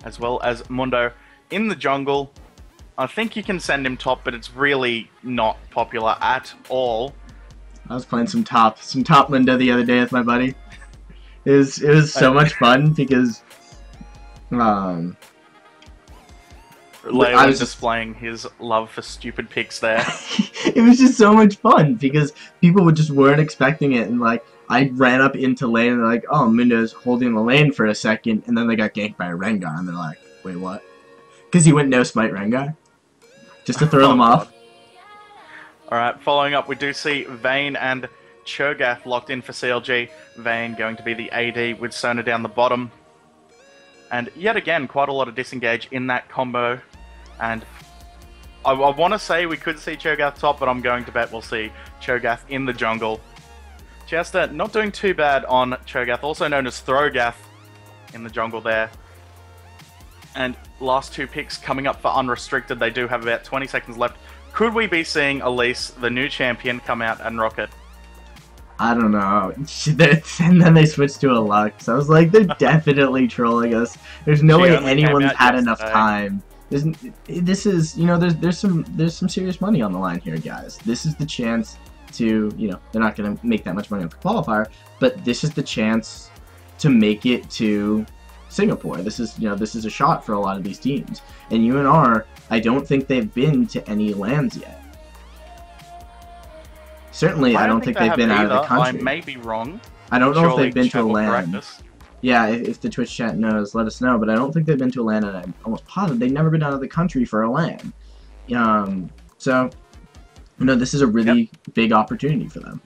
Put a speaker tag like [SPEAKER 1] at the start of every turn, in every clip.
[SPEAKER 1] as well as Mundo in the jungle. I think you can send him top, but it's really not popular at all.
[SPEAKER 2] I was playing some top Mundo the other day with my buddy. It was so much fun because
[SPEAKER 1] Leo was displaying his love for stupid picks there.
[SPEAKER 2] It was just so much fun because people just weren't expecting it, and like I ran up into lane and they're like, oh, Mundo's holding the lane for a second, and then they got ganked by a Rengar, and they're like, wait, what? Because he went no smite Rengar. Just to throw them off.
[SPEAKER 1] Alright, following up, we do see Vayne and Cho'Gath locked in for CLG. Vayne going to be the AD with Sona down the bottom. And yet again, quite a lot of disengage in that combo. And I want to say we could see Cho'Gath top, but I'm going to bet we'll see Cho'Gath in the jungle. Chester not doing too bad on Cho'Gath, also known as Throwgath in the jungle there. And last two picks coming up for unrestricted. They do have about 20 seconds left. Could we be seeing Elise, the new champion, come out and rock it?
[SPEAKER 2] I don't know. And then they switched to a Lux. I was like, they're definitely trolling us. There's no way anyone's had enough time. This is, you know, there's some serious money on the line here, guys. This is the chance to, you know, they're not going to make that much money on the qualifier, but this is the chance to make it to Singapore. This is, you know, this is a shot for a lot of these teams. And unR, I don't think they've been to any lands yet. Certainly, I don't think they've been out of the country.
[SPEAKER 1] I may be wrong.
[SPEAKER 2] I don't know if they've been to a land. Yeah, if the Twitch chat knows, let us know. But I don't think they've been to a land, and I'm almost positive they've never been out of the country for a land. So, you know, this is a really big opportunity for them.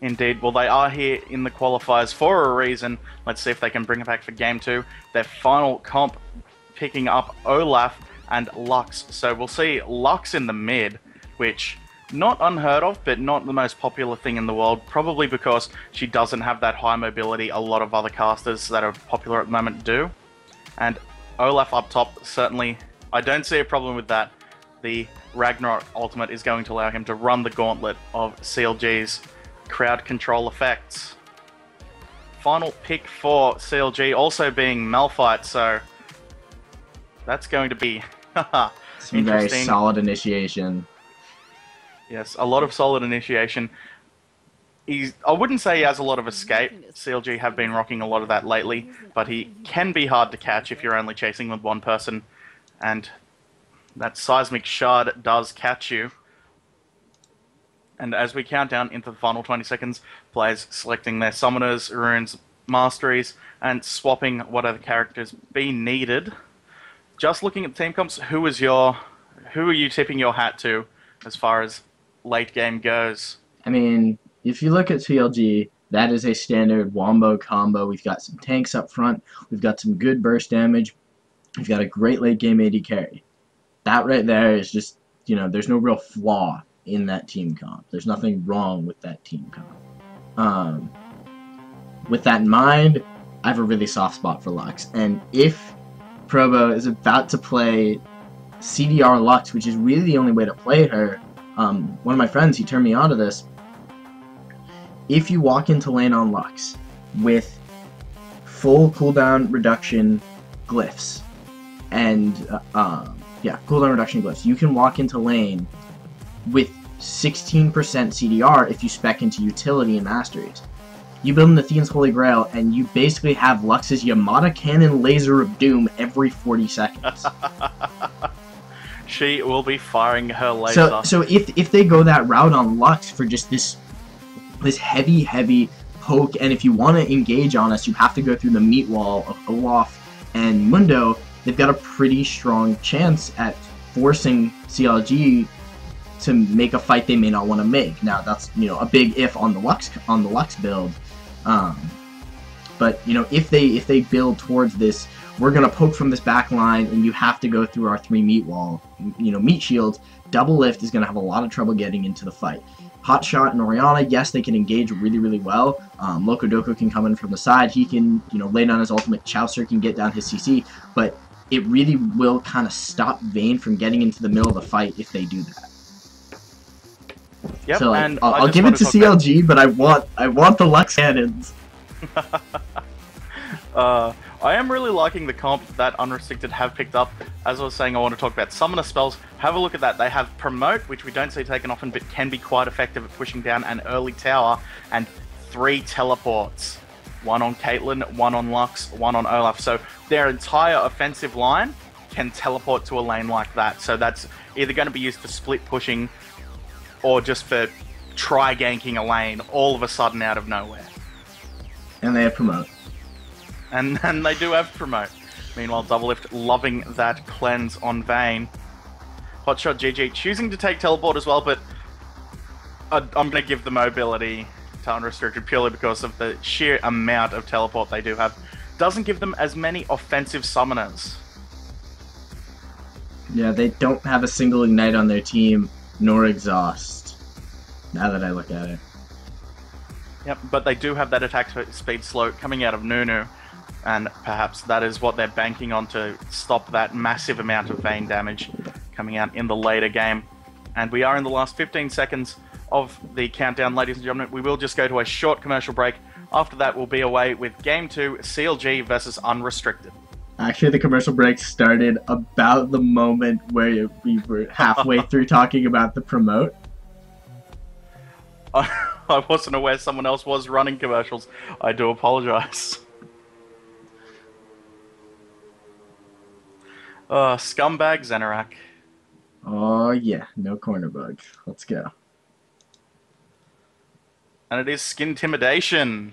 [SPEAKER 1] Indeed. Well, they are here in the qualifiers for a reason. Let's see if they can bring it back for Game 2. Their final comp picking up Olaf and Lux. So we'll see Lux in the mid, which, not unheard of, but not the most popular thing in the world. Probably because she doesn't have that high mobility a lot of other casters that are popular at the moment do. And Olaf up top, certainly, I don't see a problem with that. The Ragnarok ultimate is going to allow him to run the gauntlet of CLG's crowd control effects. Final pick for CLG also being Malphite, so that's going to be
[SPEAKER 2] some very solid initiation.
[SPEAKER 1] Yes, a lot of solid initiation. I wouldn't say he has a lot of escape. CLG have been rocking a lot of that lately, but he can be hard to catch if you're only chasing with one person, and that seismic shard does catch you. And as we count down into the final 20 seconds, players selecting their summoners, runes, masteries, and swapping what other characters be needed. Just looking at team comps, who are you tipping your hat to as far as late game goes?
[SPEAKER 2] I mean, if you look at CLG, that is a standard wombo combo. We've got some tanks up front, we've got some good burst damage, we've got a great late game AD carry. That right there is just, you know, there's no real flaw in that team comp. There's nothing wrong with that team comp. With that in mind, I have a really soft spot for Lux. And if Probo is about to play CDR Lux, which is really the only way to play her, one of my friends, he turned me on to this. If you walk into lane on Lux with full cooldown reduction glyphs, and cooldown reduction glyphs, you can walk into lane with 16% CDR if you spec into utility and masteries. You build an Athena's Holy Grail, and you basically have Lux's Yamada Cannon Laser of Doom every 40 seconds.
[SPEAKER 1] She will be firing her laser.
[SPEAKER 2] So if they go that route on Lux for just this heavy poke, and if you want to engage on us, you have to go through the meat wall of Olaf and Mundo, they've got a pretty strong chance at forcing CLG to make a fight they may not want to make. Now that's, you know, a big if on the Lux build, but you know, if they build towards this, we're gonna poke from this back line, and you have to go through our 3 meat wall, you know, meat shields. Double lift is gonna have a lot of trouble getting into the fight. Hotshot and Orianna, yes, they can engage really well. Locodoco can come in from the side. He can, you know, lay down his ultimate. Chaucer can get down his CC, but it really will kind of stop Vayne from getting into the middle of the fight if they do that.
[SPEAKER 1] Yep,
[SPEAKER 2] so like,
[SPEAKER 1] and
[SPEAKER 2] I'll give it to CLG, but I want the Lux cannons.
[SPEAKER 1] I am really liking the comp that Unrestricted have picked up. As I was saying, I want to talk about Summoner spells. Have a look at that. They have Promote, which we don't see taken often, but can be quite effective at pushing down an early tower, and 3 teleports. 1 on Caitlyn, 1 on Lux, 1 on Olaf. So their entire offensive line can teleport to a lane like that. So that's either going to be used for split pushing or just for try ganking a lane all of a sudden out of nowhere.
[SPEAKER 2] And they have Promote.
[SPEAKER 1] And they do have Promote. Meanwhile, Doublelift loving that cleanse on Vayne. Hotshot GG choosing to take teleport as well, but I'm going to give the mobility to Unrestricted purely because of the sheer amount of teleport they do have. Doesn't give them as many offensive summoners.
[SPEAKER 2] Yeah, they don't have a single Ignite on their team, nor Exhaust, now that I look at it.
[SPEAKER 1] Yep, but they do have that attack speed slow coming out of Nunu, and perhaps that is what they're banking on to stop that massive amount of Vayne damage coming out in the later game. And we are in the last 15 seconds of the countdown, ladies and gentlemen. We will just go to a short commercial break. After that, we'll be away with Game 2, CLG versus Unrestricted.
[SPEAKER 2] Actually, the commercial break started about the moment where we were halfway through talking about the Promote.
[SPEAKER 1] I wasn't aware someone else was running commercials. I do apologize. Scumbag Zenarak.
[SPEAKER 2] Oh yeah, no corner bug. Let's go.
[SPEAKER 1] And it is Skintimidation.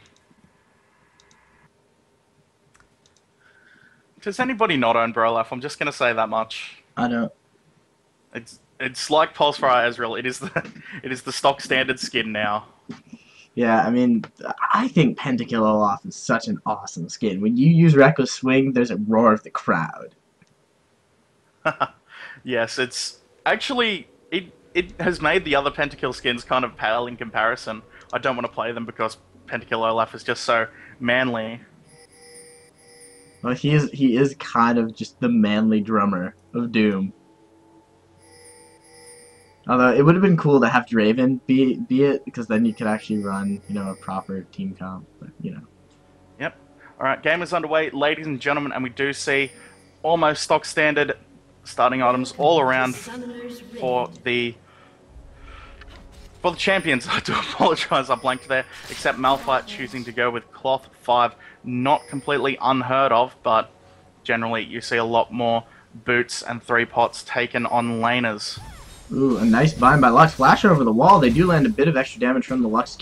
[SPEAKER 1] Does anybody not own Brolaf? I'm just going to say that much.
[SPEAKER 2] I don't.
[SPEAKER 1] It's like Pulsefire Ezreal. It is the stock standard skin now.
[SPEAKER 2] Yeah, I mean, I think Pentakill Olaf is such an awesome skin. When you use Reckless Swing, there's a roar of the crowd.
[SPEAKER 1] Yes, it's actually it has made the other Pentakill skins kind of pale in comparison. I don't want to play them because Pentakill Olaf is just so manly.
[SPEAKER 2] Well, he is kind of just the manly drummer of Doom. Although it would have been cool to have Draven be it, because then you could actually run, you know, a proper team comp. But you know.
[SPEAKER 1] Yep. All right, game is underway, ladies and gentlemen, and we do see almost stock standard starting items all around for the champions. I do apologize, I blanked there. Except Malphite choosing to go with Cloth 5, not completely unheard of, but generally you see a lot more boots and 3 pots taken on laners.
[SPEAKER 2] Ooh, a nice bind by Lux. Flash over the wall. They do land a bit of extra damage from the Lux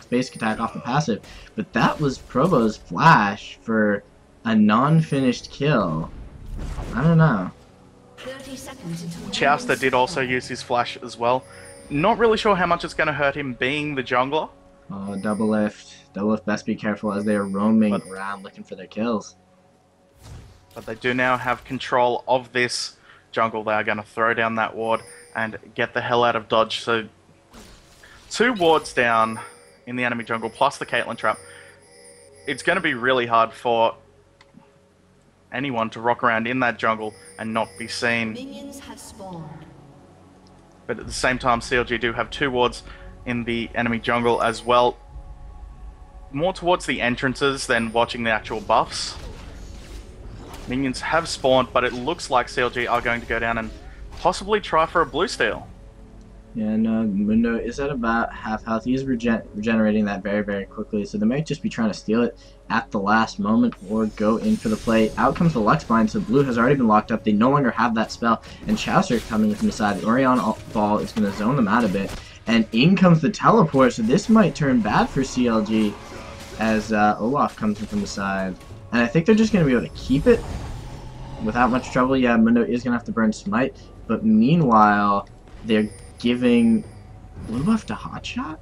[SPEAKER 2] basic attack off the passive, but that was Probo's flash for a non-finished kill. I don't know.
[SPEAKER 1] Chowster did also use his flash as well. Not really sure how much it's going to hurt him being the jungler.
[SPEAKER 2] Oh, Doublelift. Doublelift best be careful as they are roaming around looking for their kills.
[SPEAKER 1] But they do now have control of this jungle. They are going to throw down that ward and get the hell out of dodge. So 2 wards down in the enemy jungle plus the Caitlyn trap. It's going to be really hard for anyone to rock around in that jungle and not be seen.
[SPEAKER 3] Minions have spawned.
[SPEAKER 1] But at the same time, CLG do have 2 wards in the enemy jungle as well. More towards the entrances than watching the actual buffs. Minions have spawned, but it looks like CLG are going to go down and possibly try for a blue steal.
[SPEAKER 2] Yeah, no, Mundo is at about half health. He is regenerating that very, very quickly, so they might just be trying to steal it at the last moment or go in for the play. Out comes the Lux Bind, so blue has already been locked up. They no longer have that spell, and Chaucer coming from the side. The Orion Ball is going to zone them out a bit, and in comes the teleport, so this might turn bad for CLG as Olaf comes in from the side. And I think they're just going to be able to keep it without much trouble. Yeah, Mundo is going to have to burn Smite, but meanwhile, they're giving blue buff to Hotshot?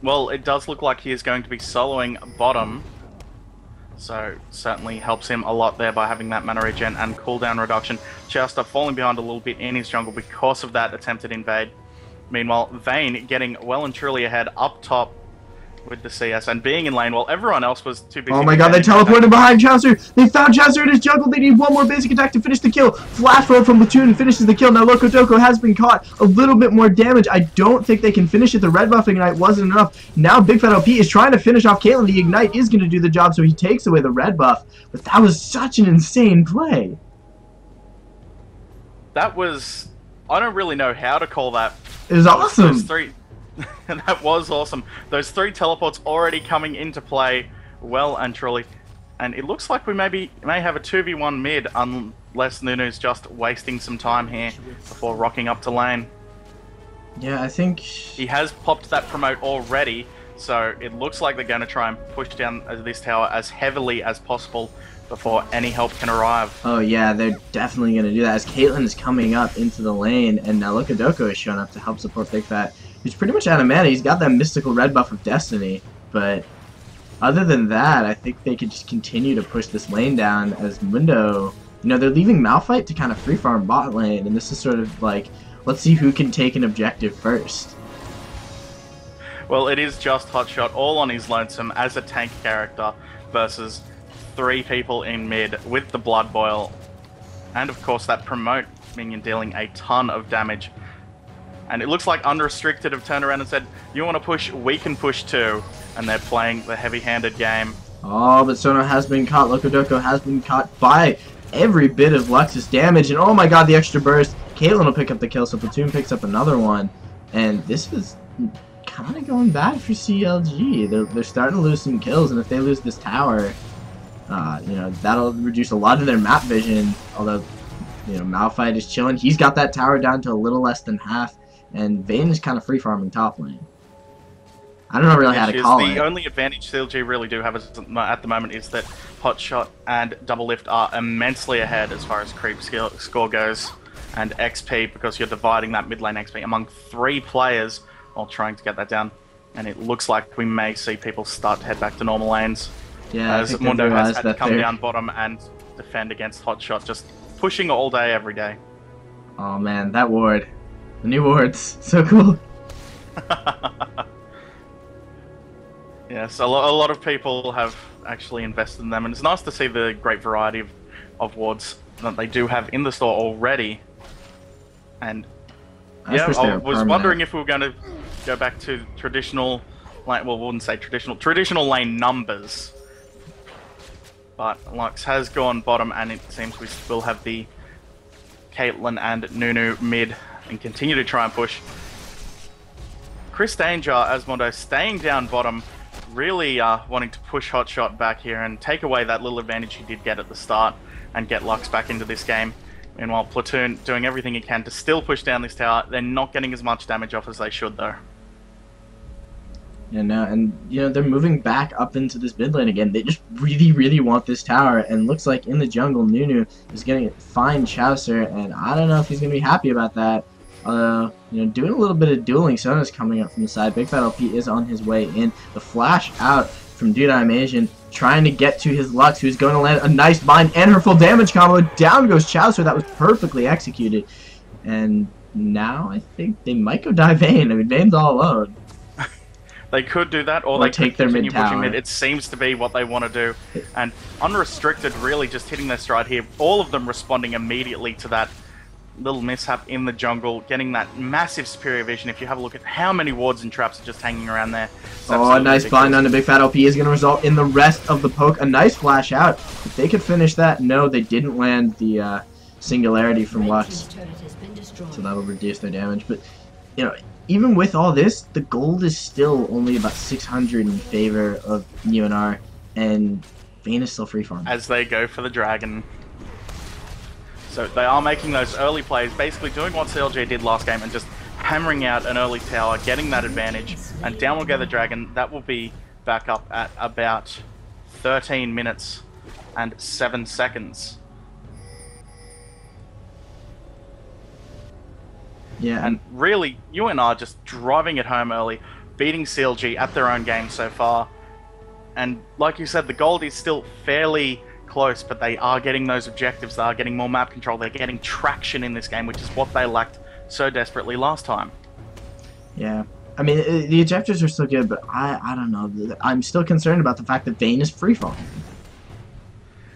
[SPEAKER 1] Well, it does look like he is going to be soloing bottom, so certainly helps him a lot there by having that mana regen and cooldown reduction. Chauster falling behind a little bit in his jungle because of that attempted invade. Meanwhile, Vayne getting well and truly ahead up top. with the CS and being in lane while everyone else was too busy.
[SPEAKER 2] Oh my god, they teleported behind Chaucer. They found Chaucer in his jungle. They need one more basic attack to finish the kill. Flash forward from Platoon finishes the kill. Now Loco Doco has been caught. A little bit more damage. I don't think they can finish it. The red buff ignite wasn't enough. Now Big Fat LP is trying to finish off Caitlyn. The ignite is going to do the job, so he takes away the red buff. But that was such an insane play.
[SPEAKER 1] That was... I don't really know how to call that.
[SPEAKER 2] It was awesome.
[SPEAKER 1] Those three... that was awesome. Those 3 teleports already coming into play well and truly. And it looks like we may have a 2v1 mid unless Nunu's just wasting some time here before rocking up to lane.
[SPEAKER 2] Yeah, I think...
[SPEAKER 1] He has popped that promote already, so it looks like they're going to try and push down this tower as heavily as possible before any help can arrive.
[SPEAKER 2] Oh yeah, they're definitely going to do that as Caitlyn is coming up into the lane, and now Loco Doco is showing up to help support Big Fat. He's pretty much out of mana. He's got that mystical red buff of Destiny, but other than that, I think they could just continue to push this lane down as Mundo, you know, they're leaving Malphite to kind of free farm bot lane, and this is sort of like, let's see who can take an objective first.
[SPEAKER 1] Well, it is just Hotshot all on his lonesome as a tank character versus 3 people in mid with the Blood Boil, and of course that promote minion dealing a ton of damage. And it looks like Unrestricted have turned around and said, you want to push, we can push too. And they're playing the heavy-handed game.
[SPEAKER 2] Oh, but Sono has been caught. Loco Doco has been caught by every bit of Lux's damage. And oh my god, the extra burst. Caitlyn will pick up the kill, so Platoon picks up another one. And this is kind of going bad for CLG. They're starting to lose some kills, and if they lose this tower, you know, that'll reduce a lot of their map vision. Although, you know, Malphite is chilling. He's got that tower down to a little less than half. And Vayne is kind of free farming top lane. I don't know really how to call it.
[SPEAKER 1] The only advantage CLG really do have at the moment is that Hotshot and Double Lift are immensely ahead as far as creep score goes, and XP, because you're dividing that mid lane XP among 3 players while trying to get that down. And it looks like we may see people start to head back to normal lanes.
[SPEAKER 2] Yeah,
[SPEAKER 1] as Mundo has had to come down bottom and defend against Hotshot, just pushing all day, every day.
[SPEAKER 2] Oh man, that ward. The new wards. So cool.
[SPEAKER 1] Yes, a lot of people have actually invested in them, and it's nice to see the great variety of wards that they do have in the store already. And yeah, I was wondering if we were going to go back to traditional, like, well, we wouldn't say traditional lane numbers. But Lux has gone bottom, and it seems we still have the Caitlyn and Nunu mid and continue to try and push. Chris Danger, Asmondo, staying down bottom, really wanting to push Hotshot back here and take away that little advantage he did get at the start and get Lux back into this game. Meanwhile, Platoon doing everything he can to still push down this tower. They're not getting as much damage off as they should, though.
[SPEAKER 2] Yeah, no, and you know, they're moving back up into this mid lane again. They just really, really want this tower, and looks like in the jungle, Nunu is going to find Chaucer, and I don't know if he's going to be happy about that. You know, doing a little bit of dueling. Sona's coming up from the side. Big Fat LP is on his way in. The flash out from Dude I'm Asian, trying to get to his Lux, who's going to land a nice bind and her full damage combo. Down goes Chaucer. That was perfectly executed. And now I think they might go die Vayne. I mean, Vayne's all alone.
[SPEAKER 1] They could do that, or they
[SPEAKER 2] take
[SPEAKER 1] could
[SPEAKER 2] their
[SPEAKER 1] continue
[SPEAKER 2] mid tower.
[SPEAKER 1] pushing mid. It seems to be what they want to do. And Unrestricted really just hitting their stride here. All of them responding immediately to that little mishap in the jungle, getting that massive superior vision. If you have a look at how many wards and traps are just hanging around there.
[SPEAKER 2] Oh, a nice bind on the Big Fat LP is going to result in the rest of the poke. A nice flash out. If they could finish that, no, they didn't land the singularity from Lux. So that'll reduce their damage. But, you know, even with all this, the gold is still only about 600 in favor of unR, and Vayne is still free farm.
[SPEAKER 1] As they go for the dragon. So they are making those early plays, basically doing what CLG did last game and just hammering out an early tower, getting that advantage, and down will go the dragon. That will be back up at about 13 minutes and 7 seconds.
[SPEAKER 2] Yeah,
[SPEAKER 1] and really, unR just driving it home early, beating CLG at their own game so far. And like you said, the gold is still fairly close, but they are getting those objectives, they are getting more map control, they're getting traction in this game, which is what they lacked so desperately last time.
[SPEAKER 2] Yeah, I mean, the objectives are still good, but I don't know. I'm still concerned about the fact that Vayne is free falling.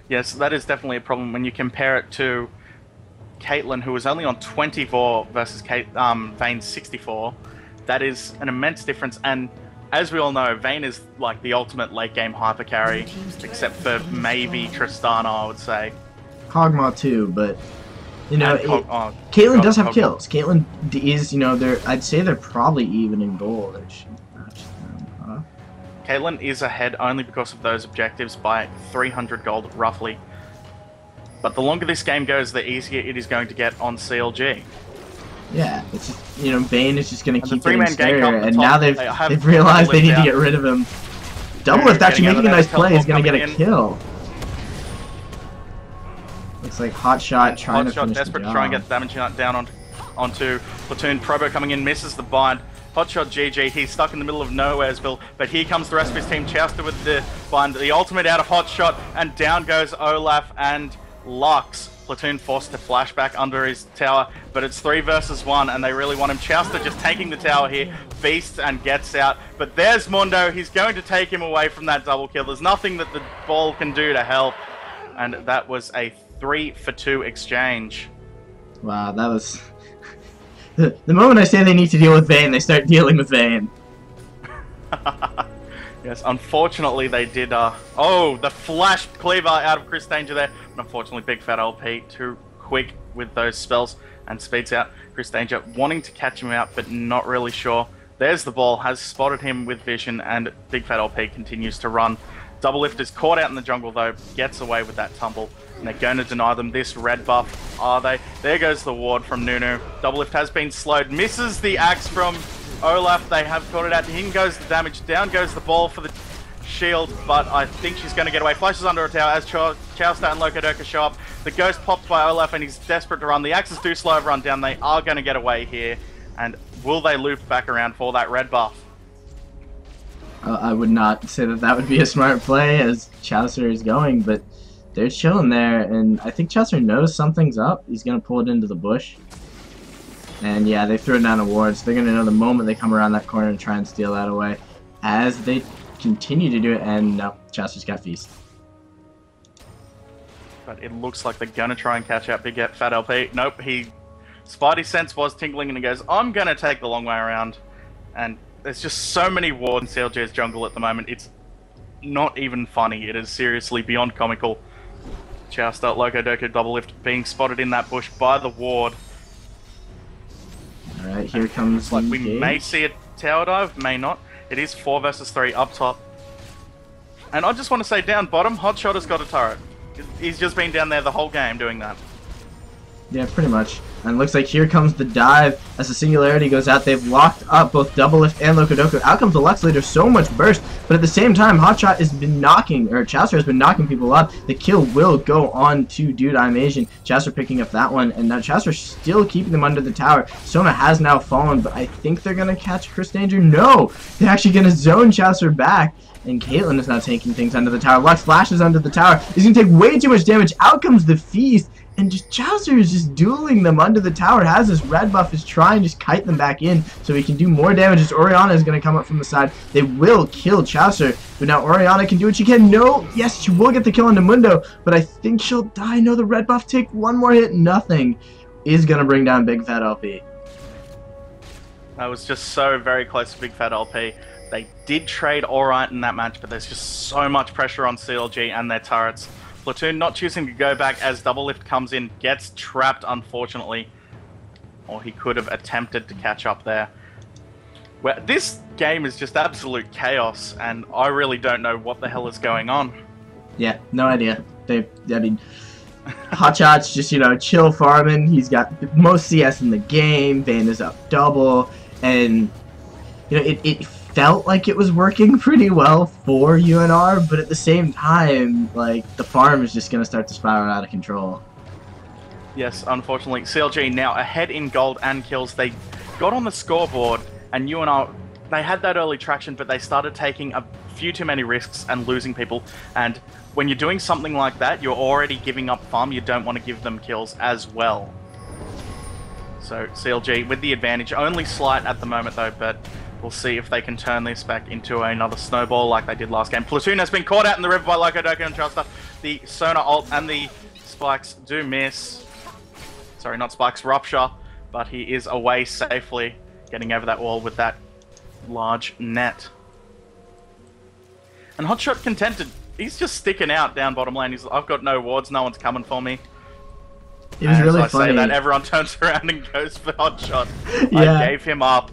[SPEAKER 1] Yes, that is definitely a problem when you compare it to Caitlyn, who was only on 24 versus Vayne's 64. That is an immense difference, and as we all know, Vayne is like the ultimate late game hyper carry, except for maybe Tristana, I would say.
[SPEAKER 2] Kog'Maw too, but you know,
[SPEAKER 1] Caitlyn
[SPEAKER 2] does have kills. Caitlyn is, you know, I'd say they're probably even in gold.
[SPEAKER 1] Caitlyn is ahead only because of those objectives by 300 gold, roughly. But the longer this game goes, the easier it is going to get on CLG.
[SPEAKER 2] Yeah, it's just, you know, Vayne is just going to keep getting scarier, and
[SPEAKER 1] top,
[SPEAKER 2] now they've realized they need to get rid of him. Doublelift actually making a nice play is going to get a kill. Looks like Hotshot trying to finish
[SPEAKER 1] desperate
[SPEAKER 2] the
[SPEAKER 1] to
[SPEAKER 2] job.
[SPEAKER 1] try and get the damage down onto Platoon. Probo coming in, misses the bind. Hotshot GG, he's stuck in the middle of Nowheresville, but here comes the rest of his team. Chowster with the bind, the ultimate out of Hotshot, and down goes Olaf and Lux. Platoon forced to flashback under his tower, but it's 3 versus 1, and they really want him. Chowster just taking the tower here, feasts and gets out, but there's Mundo. He's going to take him away from that double kill. There's nothing that the ball can do to help, and that was a 3-for-2 exchange.
[SPEAKER 2] Wow, that was... the moment I say they need to deal with Vayne, they start dealing with Vayne.
[SPEAKER 1] Yes, unfortunately they did, oh, the flash cleaver out of Chris Danger there. But unfortunately, Big Fat LP too quick with those spells and speeds out. Chris Danger wanting to catch him out, but not really sure. There's the ball, has spotted him with vision, and Big Fat LP continues to run. Doublelift is caught out in the jungle though, gets away with that tumble, and they're going to deny them this red buff, are they? There goes the ward from Nunu. Doublelift has been slowed, misses the axe from Olaf. They have caught it out. In goes the damage, down goes the ball for the shield, but I think she's going to get away. Flashes under a tower as Chowster and Lokodoka show up. The ghost pops by Olaf and he's desperate to run. The axes do slow everyone down. They are going to get away here, and will they loop back around for that red buff?
[SPEAKER 2] I would not say that would be a smart play as Chowster is going, but they're chilling there, and I think Chowster knows something's up. He's going to pull it into the bush. And yeah, they threw down a ward, so they're going to know the moment they come around that corner and try and steal that away. As they continue to do it, and no, Chowster's got Feast.
[SPEAKER 1] But it looks like they're going to try and catch out Big Fat LP. Nope, Spidey sense was tingling and he goes, I'm going to take the long way around. And there's just so many wards in CLG's jungle at the moment. It's not even funny. It is seriously beyond comical. Chowster, Lokodoka, Doublelift being spotted in that bush by the ward.
[SPEAKER 2] Alright, here comes
[SPEAKER 1] like we may see a tower dive, may not. It is 4 versus 3 up top. And I just want to say down bottom, Hotshot has got a turret. He's just been down there the whole game doing that.
[SPEAKER 2] Yeah, pretty much. And it looks like here comes the dive as the Singularity goes out. They've locked up both Doublelift and Lokodoka. Out comes the Lux Leader, so much burst, but at the same time, Hotshot has been knocking, or Chowster has been knocking people up. The kill will go on to Dude I'm Asian. Chowster picking up that one, and now Chowster still keeping them under the tower. Sona has now fallen, but I think they're going to catch Chris Danger. No! They're actually going to zone Chowster back. And Caitlyn is now taking things under the tower. Lux flashes under the tower. He's going to take way too much damage. Out comes the Feast. And just Chowster is just dueling them under the tower. Has this red buff, is trying to just kite them back in so he can do more damage as Orianna is going to come up from the side. They will kill Chowster, but now Orianna can do what she can. No, yes, she will get the kill on Mundo, but I think she'll die. No, the red buff take one more hit. Nothing is going to bring down Big Fat LP.
[SPEAKER 1] That was just so very close to Big Fat LP. They did trade alright in that match, but there's just so much pressure on CLG and their turrets. Platoon not choosing to go back as Doublelift comes in, gets trapped unfortunately. Or he could have attempted to catch up there. Well, this game is just absolute chaos, and I really don't know what the hell is going on.
[SPEAKER 2] Yeah, no idea. I mean, Hotshot's just, you know, chill farming. He's got the most CS in the game. Vayne is up double, and you know, it felt like it was working pretty well for unR, but at the same time, like, the farm is just going to start to spiral out of control.
[SPEAKER 1] Yes, unfortunately, CLG now ahead in gold and kills. They got on the scoreboard, and unR, they had that early traction, but they started taking a few too many risks and losing people. And when you're doing something like that, you're already giving up farm. You don't want to give them kills as well. So CLG with the advantage, only slight at the moment though, but We'll see if they can turn this back into another snowball like they did last game. Platoon has been caught out in the river by Loco and Chester. The Sonar ult and the spikes do miss. Sorry, not spikes, rupture. But he is away safely, getting over that wall with that large net. And Hotshot contented. He's just sticking out down bottom lane. I've got no wards, no one's coming for me.
[SPEAKER 2] It was really
[SPEAKER 1] funny. As I say that, everyone turns around and goes for Hotshot. Yeah. I gave him up.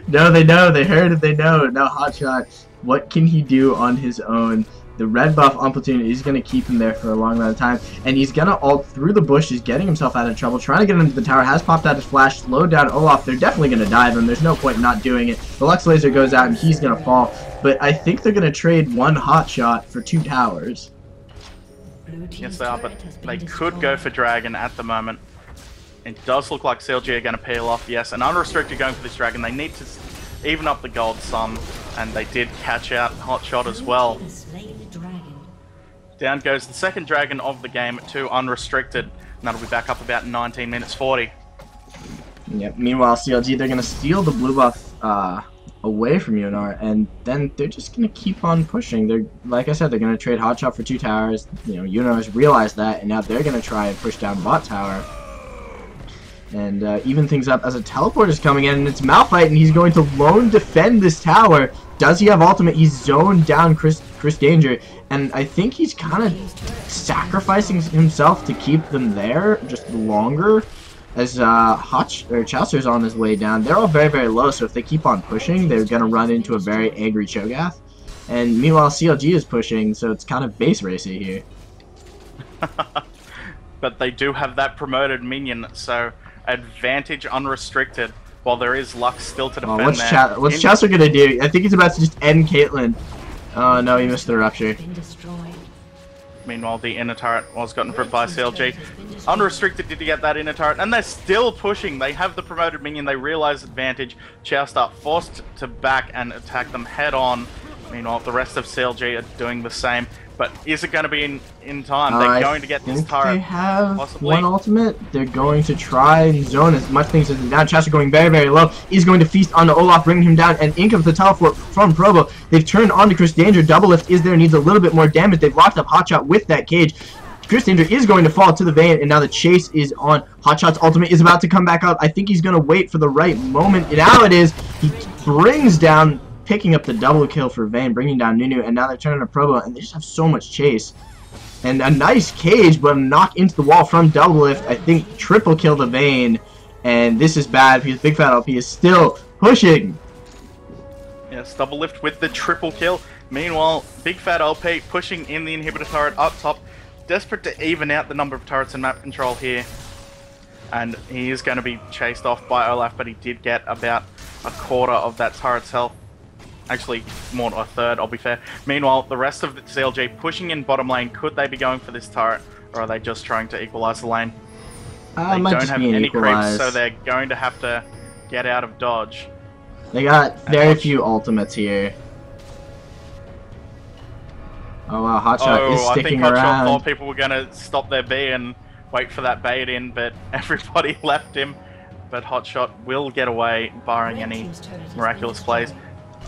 [SPEAKER 2] No, they know. They heard it. They know. Now Hotshot, what can he do on his own? The red buff on Platoon is going to keep him there for a long amount of time. And he's going to ult through the bushes, getting himself out of trouble, trying to get into the tower. Has popped out his flash, slowed down Olaf. They're definitely going to dive him. There's no point in not doing it. The Lux Laser goes out and he's going to fall. But I think they're going to trade one Hotshot for 2 towers.
[SPEAKER 1] Yes, they are, but they could go for Dragon at the moment. It does look like CLG are going to peel off, yes. And unrestricted going for this Dragon. They need to even up the gold some, and they did catch out Hotshot as well. Down goes the second Dragon of the game to unrestricted, and that'll be back up about 19 minutes 40.
[SPEAKER 2] Yep. Meanwhile, CLG, they're going to steal the blue buff away from unR, and then they're just going to keep on pushing. They're, like I said, they're going to trade Hotshot for 2 towers. You know, unR's realized that, and now they're going to try and push down bot tower. And even things up as a teleport is coming in, and it's Malphite, and he's going to lone defend this tower. Does he have ultimate? He's zoned down Chris Danger, and I think he's kind of sacrificing himself to keep them there just longer. As Chaucer's on his way down. They're all very, very low, so if they keep on pushing, they're going to run into a very angry Cho'Gath. And meanwhile, CLG is pushing, so it's kind of base racy here.
[SPEAKER 1] But they do have that promoted minion, so advantage unrestricted, while there is Lux still to defend there.
[SPEAKER 2] What's Chaucer going to do? I think he's about to just end Caitlyn. Oh no, he missed the rupture.
[SPEAKER 1] Meanwhile, the inner turret was gotten ripped by CLG. Unrestricted did get that inner turret, and they're still pushing. They have the promoted minion. They realize advantage. Chowstar forced to back and attack them head on. Meanwhile, the rest of CLG are doing the same. But is it going to be in time? They're going to get this turret.
[SPEAKER 2] They have
[SPEAKER 1] possibly
[SPEAKER 2] one ultimate. They're going to try and zone as much things as down. Chaucer going very, very low. He's going to feast onto Olaf, bringing him down, and in comes the teleport from Probo. They've turned onto Chris Danger. Double lift is there, needs a little bit more damage. They've locked up Hotshot with that cage. Chris Danger is going to fall to the vein, and now the chase is on. Hotshot's ultimate is about to come back up. I think he's going to wait for the right moment. And now it is. He brings down, picking up the double kill for Vayne, bringing down Nunu, and now they're turning to Probo, and they just have so much chase. And a nice cage, but a knock into the wall from double lift. I think triple kill the Vayne, and this is bad because Big Fat LP is still pushing.
[SPEAKER 1] Yes, double lift with the triple kill. Meanwhile, Big Fat LP pushing in the inhibitor turret up top, desperate to even out the number of turrets in map control here. And he is going to be chased off by Olaf, but he did get about a quarter of that turret's health. Actually, more than a third, I'll be fair. Meanwhile, the rest of the CLG pushing in bottom lane. Could they be going for this turret, or are they just trying to equalize the lane? They don't have any creeps, so they're going to have to get out of dodge.
[SPEAKER 2] They got very few ultimates here. Oh wow, Hotshot is sticking around.
[SPEAKER 1] I think Hotshot thought people were going to stop their B and wait for that bait in, but everybody left him. But Hotshot will get away, barring any miraculous plays.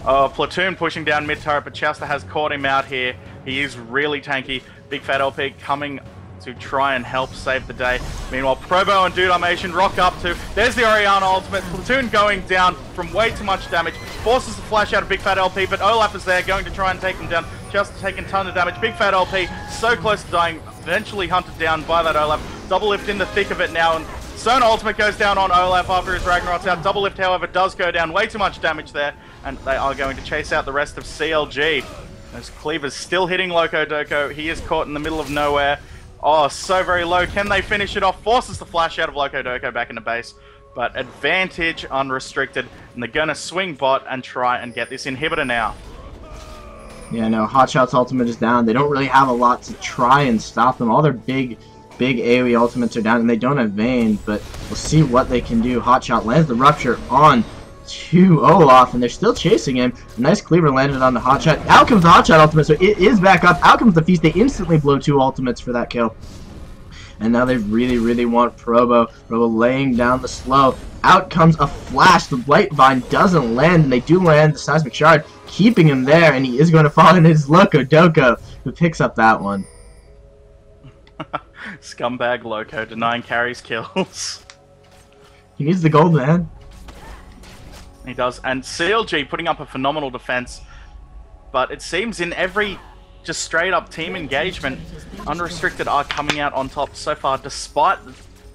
[SPEAKER 1] Platoon pushing down mid-turret, but Chaucer has caught him out here. He is really tanky. Big Fat LP coming to try and help save the day. Meanwhile, Probo and Dudamation rock up to. There's the Orianna ultimate. Platoon going down from way too much damage. Forces the flash out of Big Fat LP, but Olaf is there, going to try and take him down. Just taking tons of damage. Big Fat LP so close to dying. Eventually hunted down by that Olaf. Double lift in the thick of it now, and Sona ultimate goes down on Olaf after his Ragnarok's out. Double lift, however, does go down. Way too much damage there, and they are going to chase out the rest of CLG. As Cleaver's still hitting Loco Doco. He is caught in the middle of nowhere. Oh, so very low. Can they finish it off? Forces the flash out of Loco Doco back into base. But advantage unrestricted, and they're going to swing bot and try and get this inhibitor now.
[SPEAKER 2] Yeah, no, Hotshot's ultimate is down. They don't really have a lot to try and stop them. All their big AoE ultimates are down, and they don't have Vayne, but we'll see what they can do. Hotshot lands the rupture on to Olaf, and they're still chasing him. A nice cleaver landed on the Hotshot. Out comes the Hotshot ultimate, so it is back up. Out comes the feast. They instantly blow 2 ultimates for that kill. and now they really want Probo. Probo laying down the slow. Out comes a flash. The Light Vine doesn't land, and they do land the Seismic Shard, keeping him there, and he is going to fall in his Loco Doco, who picks up that one.
[SPEAKER 1] Scumbag Loco denying carries kills.
[SPEAKER 2] He needs the gold, man.
[SPEAKER 1] He does, and CLG putting up a phenomenal defense, but it seems in every just straight up team engagement, Unrestricted are coming out on top so far, despite,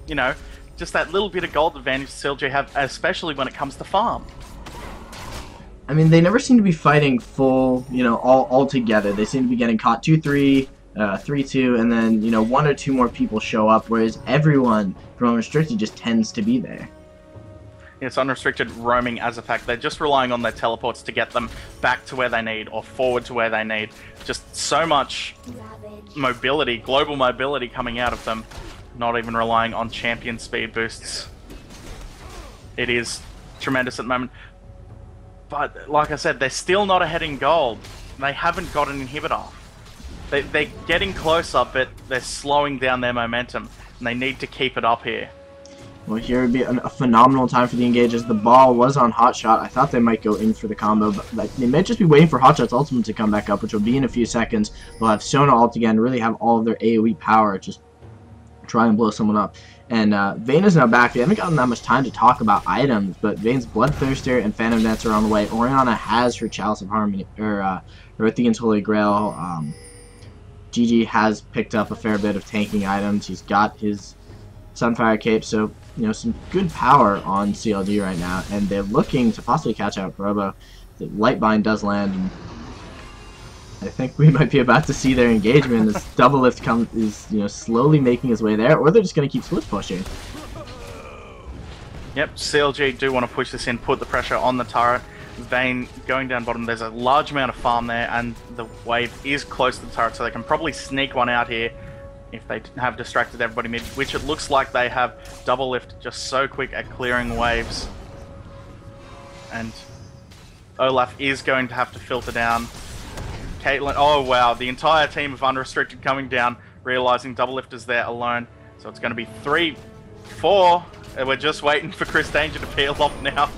[SPEAKER 1] you know, just that little bit of gold advantage CLG have, especially when it comes to farm.
[SPEAKER 2] I mean, they never seem to be fighting full, you know, all together. They seem to be getting caught 2-3, 3-2, and then, you know, 1 or 2 more people show up, whereas everyone from Unrestricted just tends to be there.
[SPEAKER 1] It's Unrestricted roaming as a pack. They're just relying on their teleports to get them back to where they need or forward to where they need. Just so much mobility, global mobility coming out of them. Not even relying on champion speed boosts. It is tremendous at the moment. But like I said, they're still not ahead in gold. They haven't got an inhibitor. They're getting closer, but they're slowing down their momentum. And they need to keep it up here.
[SPEAKER 2] Well, here would be a phenomenal time for the engages. The ball was on Hotshot. I thought they might go in for the combo, but like, they may just be waiting for Hotshot's ultimate to come back up, which will be in a few seconds. They'll have Sona ult again, really have all of their AoE power, just try and blow someone up. And Vayne is now back. They haven't gotten that much time to talk about items, but Vayne's Bloodthirster and Phantom Dancer are on the way. Orianna has her Chalice of Harmony, or Erythian's Holy Grail. GG has picked up a fair bit of tanking items. He's got his Sunfire Cape, so, you know, some good power on CLG right now, and they're looking to possibly catch out Probo. The Lightbind does land, and I think we might be about to see their engagement as Double Lift is, you know, slowly making his way there, or they're just going to keep split pushing.
[SPEAKER 1] Yep, CLG do want to push this in, put the pressure on the turret. Vayne going down bottom, there's a large amount of farm there, and the wave is close to the turret, so they can probably sneak one out here if they have distracted everybody mid, which it looks like they have. Double Lift just so quick at clearing waves. And Olaf is going to have to filter down. Caitlyn, oh wow, the entire team of Unrestricted coming down, realizing Double Lift is there alone. So it's going to be 3-4, and we're just waiting for Chris Danger to peel off now.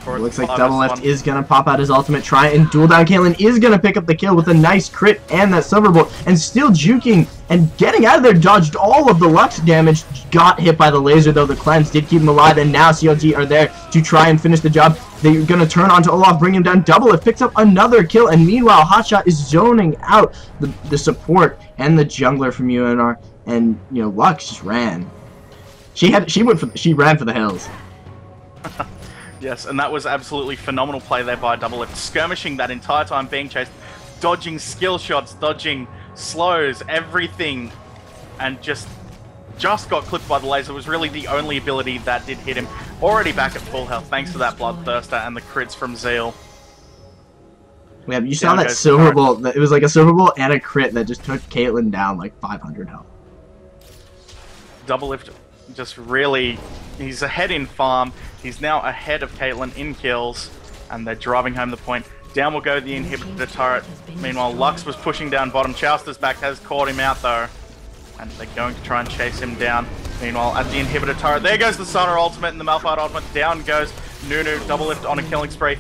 [SPEAKER 2] It looks like Double Lift is going to pop out his ultimate, try and duel down Caitlyn, is going to pick up the kill with a nice crit and that Silver Bolt, and still juking and getting out of there, dodged all of the Lux damage, got hit by the laser though, the cleanse did keep him alive, and now CLG are there to try and finish the job. They're going to turn onto Olaf, bring him down. Double Lift picks up another kill, and meanwhile Hotshot is zoning out the support and the jungler from unR, and, you know, Lux just ran. She ran for the hills.
[SPEAKER 1] Yes, and that was absolutely phenomenal play there by Double Lift, skirmishing that entire time, being chased, dodging skill shots, dodging slows, everything, and just got clipped by the laser. It was really the only ability that did hit him. Already back at full health, thanks to that Bloodthirster and the crits from Zeal.
[SPEAKER 2] Yeah, you saw that Silver Bolt. It was like a Silver Bolt and a crit that just took Caitlyn down like 500 health.
[SPEAKER 1] Double Lift just really, he's ahead in farm. He's now ahead of Caitlyn in kills, and they're driving home the point. Down will go the inhibitor turret. Meanwhile, Lux was pushing down bottom. Chowster's back has caught him out though, and they're going to try and chase him down. Meanwhile, at the inhibitor turret, there goes the Sona ultimate and the Malphite ultimate. Down goes Nunu. Double Lift on a killing spree,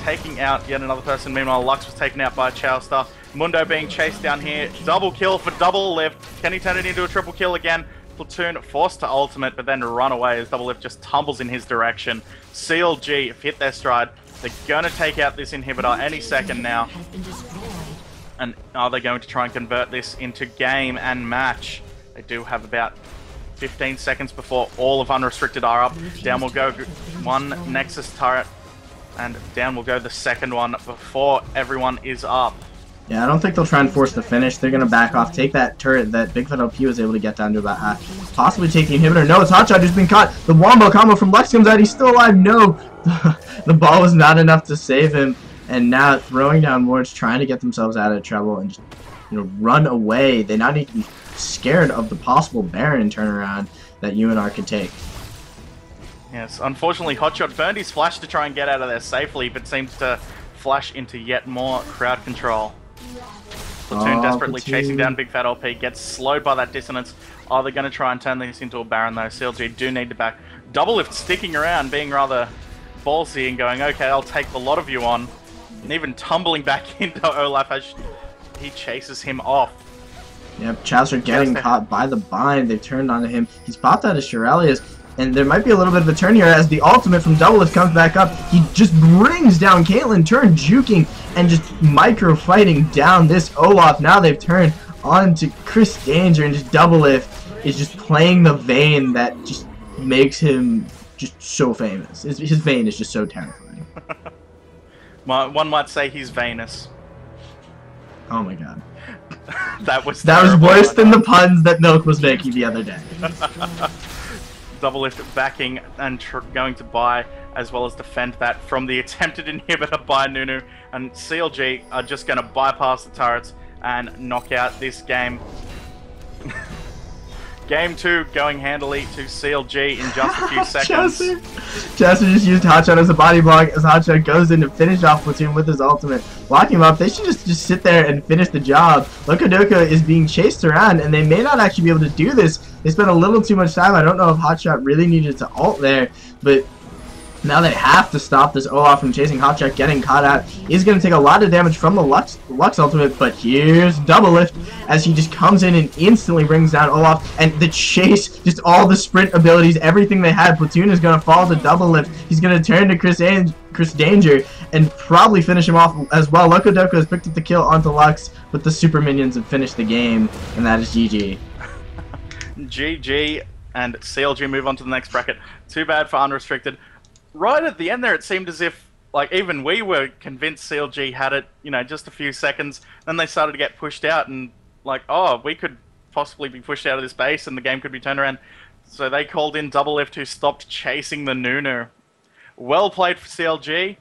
[SPEAKER 1] taking out yet another person. Meanwhile, Lux was taken out by Chowster. Mundo being chased down here. Double kill for Double Lift. Can he turn it into a triple kill again? Platoon forced to ultimate, but then run away as Double Lift just tumbles in his direction. CLG have hit their stride. They're going to take out this inhibitor any second now. And are they going to try and convert this into game and match? They do have about 15 seconds before all of Unrestricted are up. Down will go one Nexus turret, and down will go the second one before everyone is up.
[SPEAKER 2] Yeah, I don't think they'll try and force the finish. They're going to back off, take that turret that Bigfoot LP was able to get down to about half. Possibly take the inhibitor. No, it's Hotshot who's been caught. The Wombo combo from Lux comes out. He's still alive. No, the ball was not enough to save him. And now throwing down wards, trying to get themselves out of trouble and just, you know, run away. They now need to be scared of the possible Baron turnaround that unR could take.
[SPEAKER 1] Yes, unfortunately, Hotshot burned his flash to try and get out of there safely, but seems to flash into yet more crowd control. Platoon
[SPEAKER 2] Oh,
[SPEAKER 1] desperately chasing
[SPEAKER 2] Platoon.
[SPEAKER 1] down Big Fat LP, gets slowed by that dissonance. Are they going to try and turn this into a Baron though? CLG do need to back. Double Lift sticking around, being rather ballsy and going, okay, I'll take the lot of you on. And even tumbling back into Olaf as he chases him off.
[SPEAKER 2] Yep, Chaucer getting caught by the bind. They've turned onto him. He's popped out of Shirelius. And there might be a little bit of a turn here as the ultimate from Double Lift comes back up. He just brings down Caitlyn, turn juking and just micro fighting down this Olaf. Now they've turned on to Chris Danger, and just Double Lift is just playing the vein that just makes him just so famous. His vein is just so terrifying.
[SPEAKER 1] One might say he's Venus.
[SPEAKER 2] Oh my god.
[SPEAKER 1] That was
[SPEAKER 2] worse than the puns that Milk was making the other day.
[SPEAKER 1] Double Lift backing and going to buy as well as defend that from the attempted inhibitor by Nunu, and CLG are just going to bypass the turrets and knock out this game. Game 2 going handily to CLG in just a few seconds.
[SPEAKER 2] Chaucer just used Hotshot as a body block as Hotshot goes in to finish off Platoon with his ultimate. Locking him up, they should just sit there and finish the job. Lokodoko is being chased around, and they may not actually be able to do this. They spent a little too much time. I don't know if Hotshot really needed to ult there, but now they have to stop this Olaf from chasing Hotshot, getting caught out. He's going to take a lot of damage from the Lux ultimate, but here's Double Lift as he just comes in and instantly brings down Olaf. And the chase, just all the sprint abilities, everything they had. Platoon is going to fall to Double Lift. He's going to turn to Chris Danger and probably finish him off as well. Lokodoko has picked up the kill onto Lux, but the super minions have finished the game, and that is GG.
[SPEAKER 1] GG, and CLG move on to the next bracket. Too bad for Unrestricted. Right at the end there, it seemed as if, like, even we were convinced CLG had it, you know, just a few seconds. Then they started to get pushed out and, like, oh, we could possibly be pushed out of this base and the game could be turned around. So they called in Double Lift, who stopped chasing the Nunu. Well played for CLG.